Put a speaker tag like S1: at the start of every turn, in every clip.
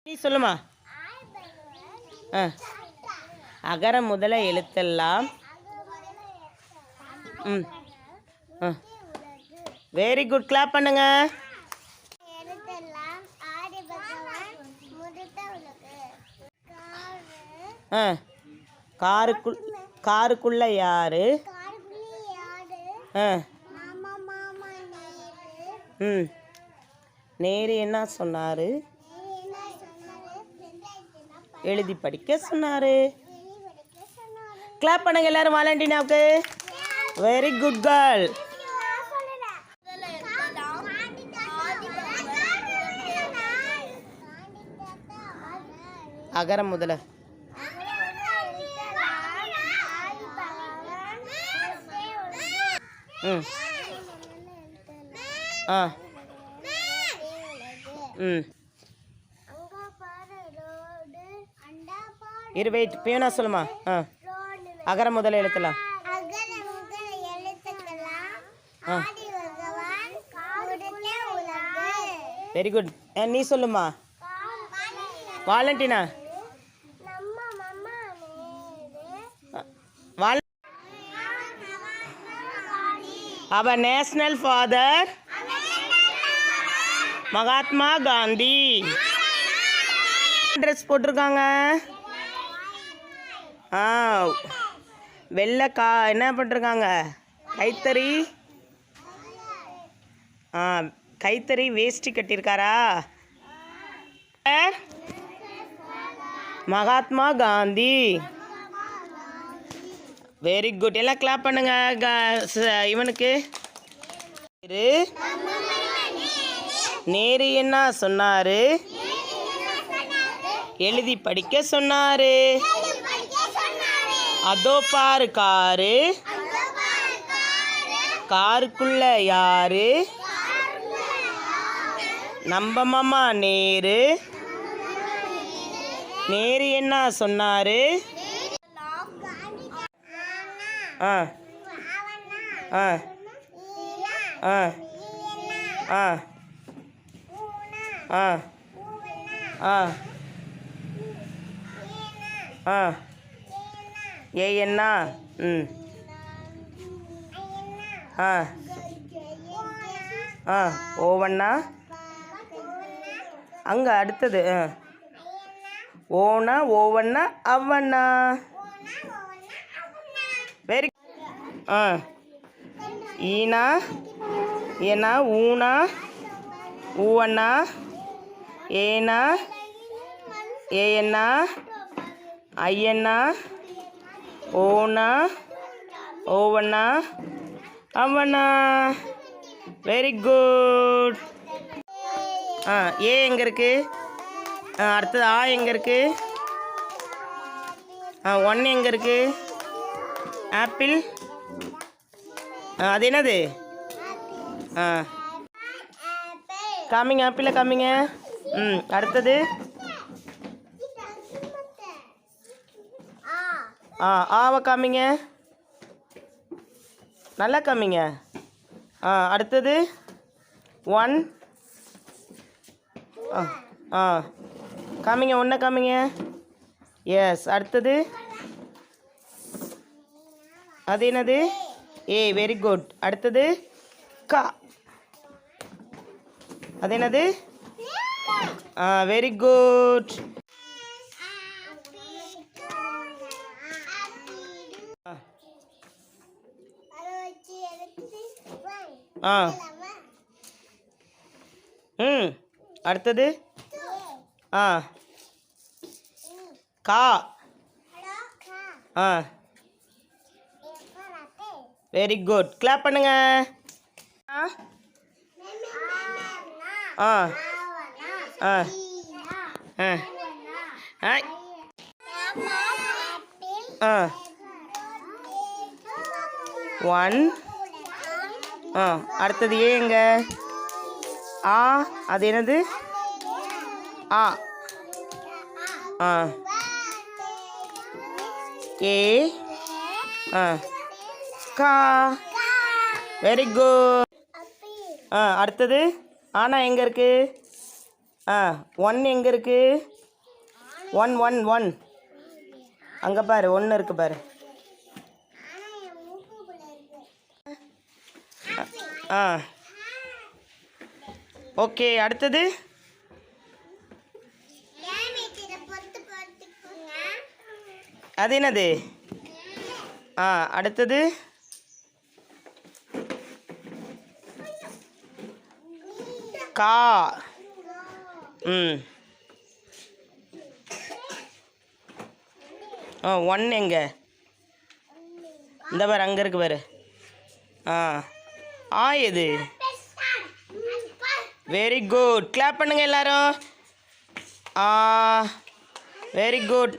S1: நீ சொல்லுமா. அகர முதல எழுத்தெல்லாம். வெரி குட், கிளாப் பண்ணுங்க. காருக்குள்ள யாரு? நேரு என்ன சொன்னாரு? எழுதி படிக்க சொன்னாரு. கிளாப் பண்ணுங்க எல்லாரும் வாலண்டினாவுக்கு. Very good girl. அகர முதல வெயிட் பியூனா சொல்லுமா. அகர முதல எழுத்தலாம். Very good. நீ சொல்லுமா வாலண்டினா. அவர் national father Mahatma Gandhi. Dress போட்டிருக்காங்க. வெள்ளை என்ன பண்ணிருக்காங்க? கைத்தறி. கைத்தறி வேஷ்டி கட்டியிருக்காரா? மகாத்மா காந்தி. Very good. எல்லாம் கிளாப் பண்ணுங்க இவனுக்கு. நேரு என்ன சொன்னாரு? எழுதி படிக்க சொன்னாரு. அதோ பாரு காரு. காருக்குள்ள யாரு? நம்ம மாமா நேரு. நேரு என்ன சொன்னாரு? ஏன்னா ஓவண்ணா. அங்கே அடுத்தது ஓனா ஓவண்ணா அவ்வண்ணா. வெரி ஈனா ஏனா ஊனா ஊவண்ணா. ஏனா ஏன்னா ஐயண்ணா. ஓனா ஓவண்ணா அவ்வண்ணா. Very good. ஏ எங்கே இருக்கு? அடுத்தது ஆ எங்கே இருக்கு? ஒன்று எங்கே இருக்கு? ஆப்பிள். அது என்னது? காமிங்க ஆப்பிள காமிங்க. அடுத்தது ஆவை காமிங்க. நல்லா காமிங்க. அடுத்தது ஒன். காமிங்க ஒன்றை காமிங்க. எஸ். அடுத்தது அது என்னது? ஏ. Very good. அடுத்தது கா. அது என்னது? Very good. அடுத்தது கா. Very good. கிளாப் பண்ணுங்க. ஒன். அடுத்தது ஏங்க? அது என்னது? ஏ. கா. Very good. அடுத்தது ஆனா எங்கே இருக்குது? ஆ 1 எங்கே இருக்கு? 1 1 1 அங்கே பாரு, 1 இருக்கு பாரு. ஆ ஓகே, அடுத்தது அது என்னது? ஆ அடுத்தது கா. ம் 1 எங்க? இந்த பாரு, அங்கே இருக்கு பாரு. ஆ எது? வெரி குட், கிளாப் பண்ணுங்க எல்லாரும். ஆ வெரி குட்.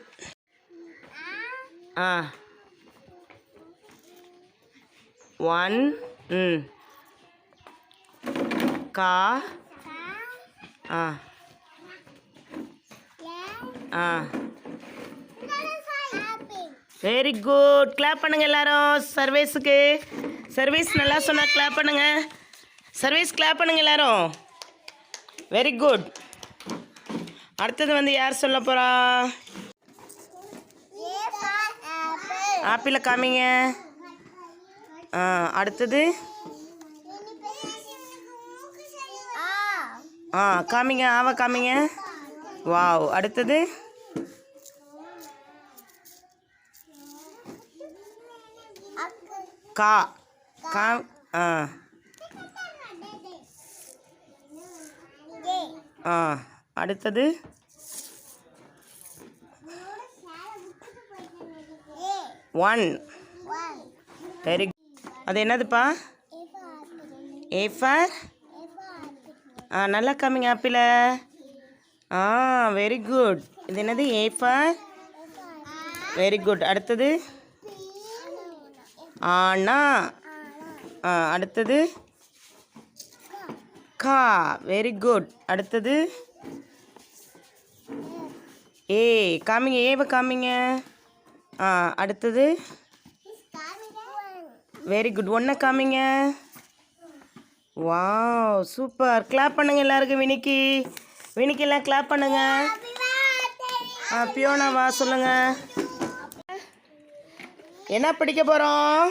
S1: ஆ 1 கா. ஆ ஆ வெரி குட், கிளாப் பண்ணுங்க எல்லாரும். சர்வீஸுக்கு சர்வீஸ் நல்லா சொன்னா கிளாப் பண்ணுங்க. சர்வீஸ் கிளாப் பண்ணுங்க எல்லாரும். Very good. அடுத்தது வந்து யார் சொல்ல போகிறா? ஆப்பிளை காமிங்க. அடுத்தது காமிங்க, ஆவா காமிங்க. வாவ். அடுத்தது கா. கா. அடுத்தது ஒன். Very good. அது என்னதுப்பா? A for. நல்லா காமிங்க ஆப்பிள. Very good. இது என்னது? A for. Very good. அடுத்தது ஆனா. அடுத்தது கா. Very good. அடுத்தது ஏ காமிங்க, ஏவை காமிங்க. அடுத்தது வெரி குட், 1 காமிங்க. Wow super. கிளாப் பண்ணுங்க எல்லாருக்கும். வினிக்கி, வினிக்கி எல்லாம் கிளாப் பண்ணுங்க. பியோனா வா சொல்லுங்க. என்ன படிக்க போகிறோம்?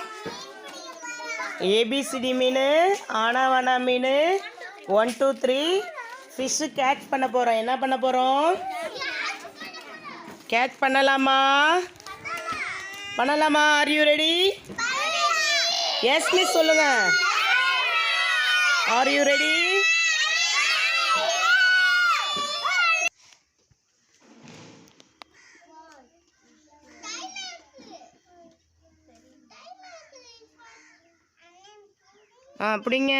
S1: ஏபிசிடி மீன், ஆனாவானா மீன், 1 2 3 ஃபிஷ்ஷு கேட்ச் பண்ண போகிறோம். என்ன பண்ண போகிறோம்? கேட்ச் பண்ணலாமா? பண்ணலாமா? Are you ready? Yes miss சொல்லுங்க. Are you ready? பிடிங்க.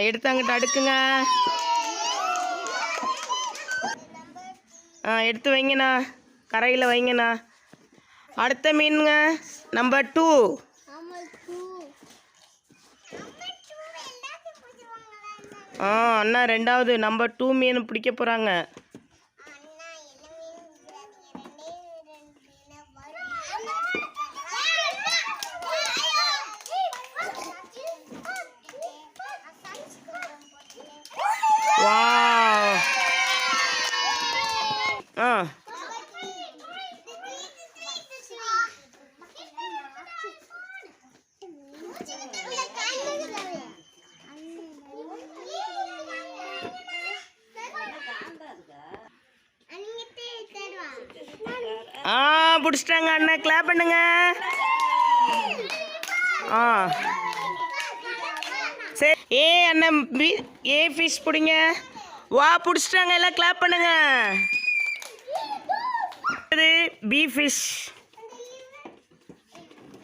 S1: எடுத்து அங்கிட்ட அடுக்குங்க. எடுத்து வைங்கண்ணா, கரையில் வைங்கண்ணா. அடுத்த மீனுங்க நம்பர் 2. அண்ணா 2வது நம்பர் 2 மீன் பிடிக்க போகிறாங்க. வாவ். பிடிச்சிட்டாங்க அண்ணா, கிளாப் பண்ணுங்க. சரி, ஏ அண்ணன் பி, ஏ ஃபிஷ் பிடிங்க. வா பிடிச்சிட்டாங்க, எல்லாம் கிளாப் பண்ணுங்க. பி ஃபிஷ்,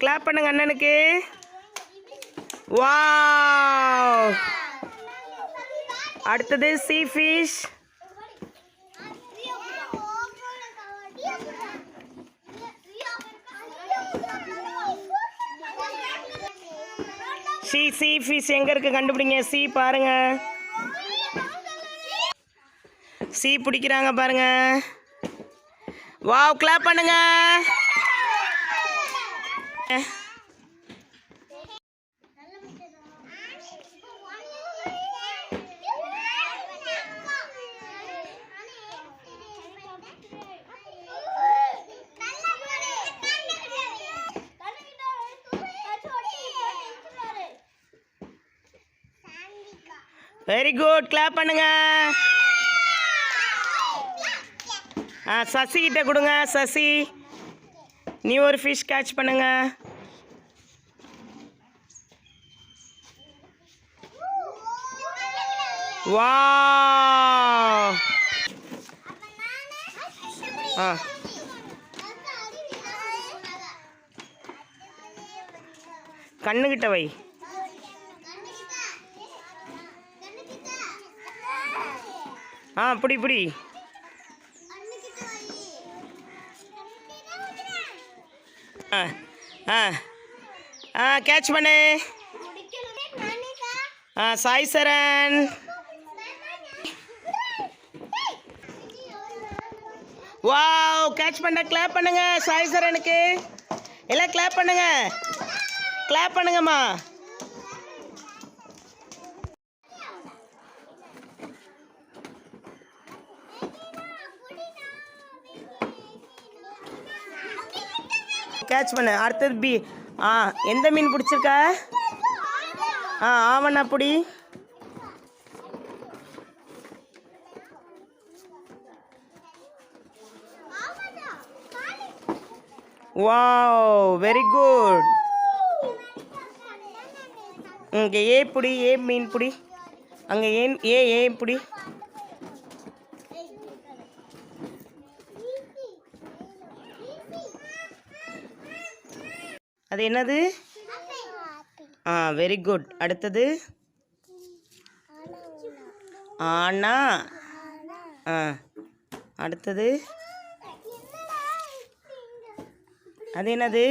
S1: கிளாப் பண்ணுங்க அண்ணனுக்கு. வாவ். அடுத்தது சி ஃபிஷ். சி ஃபிஷ் எங்கே இருக்குது கண்டுபிடிங்க. சி பாருங்க, சி பிடிக்கிறாங்க பாருங்க. வாவ், கிளாப் பண்ணுங்க. Very good. கிளாப் பண்ணுங்க. சசி கிட்ட கொடுங்க. சசி, நீ ஒரு ஃபிஷ் கேட்ச் பண்ணுங்க. வாவ். கண்ணுகிட்ட வை. பிடி பிடி. கேட்ச் பண்ணு. சாய் சரண். வாவ், கேட்ச் பண்ண. கிளாப் பண்ணுங்க சாய் சரனுக்கு. எல்லாம் கிளாப் பண்ணுங்க. கிளாப் பண்ணுங்கம்மா. கேட்ச் பண்ணு. அடுத்தது பி. எந்த மீன் பிடிச்சிருக்க? ஆவண்ணா பிடி. Wow, very good. இங்கே ஏ பிடி. ஏ மீன் பிடி. அங்கே ஏ பிடி. அது என்னது? Very good. அடுத்தது ஆனா. அடுத்தது அது என்னது?